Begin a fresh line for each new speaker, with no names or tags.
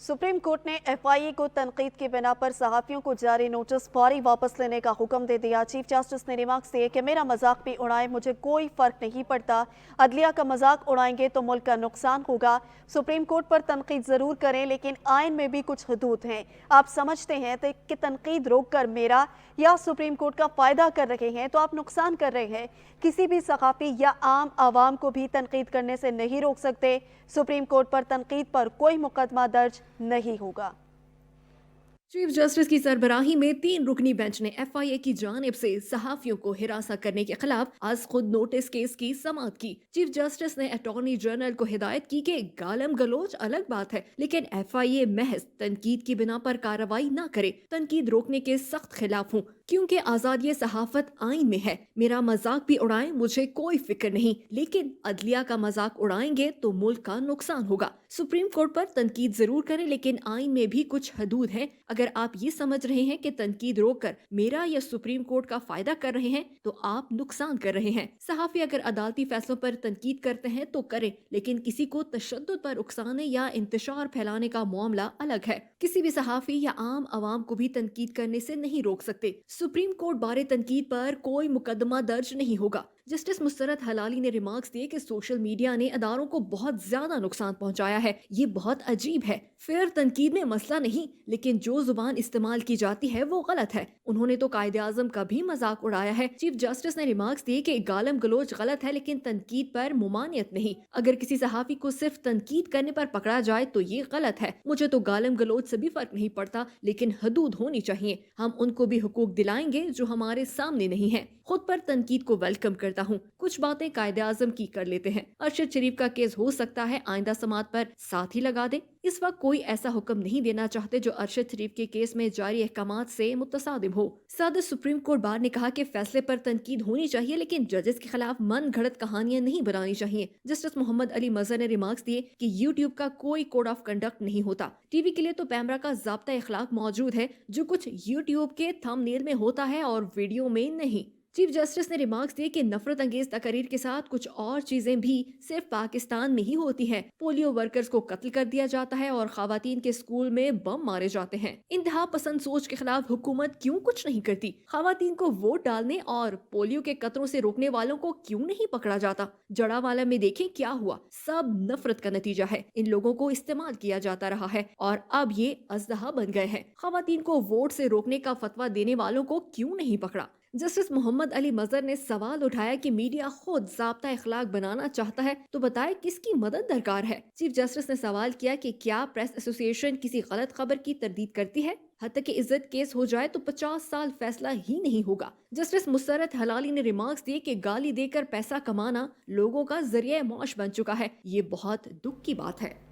Supreme court ने FIA को तनकीद की बिना पर सहाफ़ियों को जारी नोटिस फौरी वापस लेने का हुक्म दे दिया। चीफ जस्टिस ने रिमार्क्स दिए कि मेरा मजाक भी उड़ाएं, मुझे कोई फ़र्क नहीं पड़ता। अदलिया का मजाक उड़ाएंगे तो मुल्क का नुकसान होगा। सुप्रीम कोर्ट पर तनकीद ज़रूर करें, लेकिन आइन में भी कुछ हदूद हैं। आप समझते हैं कि तनकीद रोक कर मेरा या सुप्रीम कोर्ट का फ़ायदा कर रहे हैं तो आप नुकसान कर रहे हैं। किसी भी सहाफ़ी या आम आवाम को भी तनकीद करने से नहीं रोक सकते। सुप्रीम कोर्ट पर तनकीद पर कोई मुकदमा दर्ज नहीं होगा।
चीफ जस्टिस की सरबराही में 3 रुकनी बेंच ने एफआईए की जानिब से सहाफियों को हिरासत करने के खिलाफ आज खुद नोटिस केस की समाअत की। चीफ जस्टिस ने अटॉर्नी जनरल को हिदायत की कि गालम गलोच अलग बात है, लेकिन एफआईए महज तनकीद की बिना पर कार्रवाई न करे। तनकीद रोकने के सख्त खिलाफ हूँ, क्योंकि आजादी सहाफत आइन में है। मेरा मजाक भी उड़ाएं, मुझे कोई फिक्र नहीं, लेकिन अदलिया का मजाक उड़ाएंगे तो मुल्क का नुकसान होगा। सुप्रीम कोर्ट पर तनकीद जरूर करें, लेकिन आइन में भी कुछ हदूद हैं। अगर आप ये समझ रहे हैं कि तनकीद रोककर मेरा या सुप्रीम कोर्ट का फायदा कर रहे हैं तो आप नुकसान कर रहे हैं। सहाफी अगर अदालती फैसलों पर तनकीद करते हैं तो करें, लेकिन किसी को तशद्दुद पर उकसाने या इंतशार फैलाने का मामला अलग है। किसी भी सहाफी या आम आवाम को भी तनकीद करने से नहीं रोक सकते। सुप्रीम कोर्ट बारे तनकीद पर कोई मुकदमा दर्ज नहीं होगा। जस्टिस मुस्तरद हलाली ने रिमार्क्स दिए कि सोशल मीडिया ने अदारों को बहुत ज्यादा नुकसान पहुंचाया है। ये बहुत अजीब है। फिर तनकीद में मसला नहीं, लेकिन जो जुबान इस्तेमाल की जाती है वो गलत है। उन्होंने तो कायदे आजम का भी मजाक उड़ाया है। चीफ जस्टिस ने रिमार्क्स दिए कि गालम गलोच गलत है, लेकिन तनकीद पर मुमानियत नहीं। अगर किसी सहाफी को सिर्फ तनकीद करने पर पकड़ा जाए तो ये गलत है। मुझे तो गालम गलोच से भी फर्क नहीं पड़ता, लेकिन हदूद होनी चाहिए। हम उनको भी हुकूक दिलाएंगे जो हमारे सामने नहीं है। खुद पर तनकीद को वेलकम करता हूँ। कुछ बातें कायदे आजम की कर लेते हैं। अरशद शरीफ का केस हो सकता है आइंदा समात पर साथ ही लगा दे। इस वक्त कोई ऐसा हुक्म नहीं देना चाहते जो अरशद शरीफ के केस में जारी अहकामात से मुतसादिम हो। सदर सुप्रीम कोर्ट बार ने कहा कि फैसले पर तनकीद होनी चाहिए, लेकिन जजेस के खिलाफ मन घड़त कहानियां नहीं बनानी चाहिए। जस्टिस मोहम्मद अली मजहर ने रिमार्क्स दिए कि यूट्यूब का कोई कोड ऑफ कंडक्ट नहीं होता। टीवी के लिए तो पैमरा का ज़ाब्ता इखलाक मौजूद है, जो कुछ यूट्यूब के थंबनेल में होता है और वीडियो में नहीं। चीफ जस्टिस ने रिमार्क्स दिए कि नफरत अंगेज तकरीर के साथ कुछ और चीजें भी सिर्फ पाकिस्तान में ही होती हैं। पोलियो वर्कर्स को कत्ल कर दिया जाता है और खवातीन के स्कूल में बम मारे जाते हैं। इंतहा पसंद सोच के खिलाफ हुकूमत क्यों कुछ नहीं करती? खवातीन को वोट डालने और पोलियो के कतरों से रोकने वालों को क्यों नहीं पकड़ा जाता? जड़ावाला में देखें क्या हुआ। सब नफरत का नतीजा है। इन लोगों को इस्तेमाल किया जाता रहा है और अब ये अजदहा बन गए हैं। खवातीन को वोट से रोकने का फतवा देने वालों को क्यों नहीं पकड़ा? जस्टिस मोहम्मद अली मजहर ने सवाल उठाया कि मीडिया खुद ज़ाब्ता इखलाक बनाना चाहता है तो बताए किसकी मदद दरकार है। चीफ जस्टिस ने सवाल किया कि क्या प्रेस एसोसिएशन किसी गलत खबर की तरदीद करती है? हत्या कि इज्जत केस हो जाए तो 50 साल फैसला ही नहीं होगा। जस्टिस मुसरत हलाली ने रिमार्क्स दिए कि गाली देकर पैसा कमाना लोगों का जरिया मौश बन चुका है। ये बहुत दुख की बात है।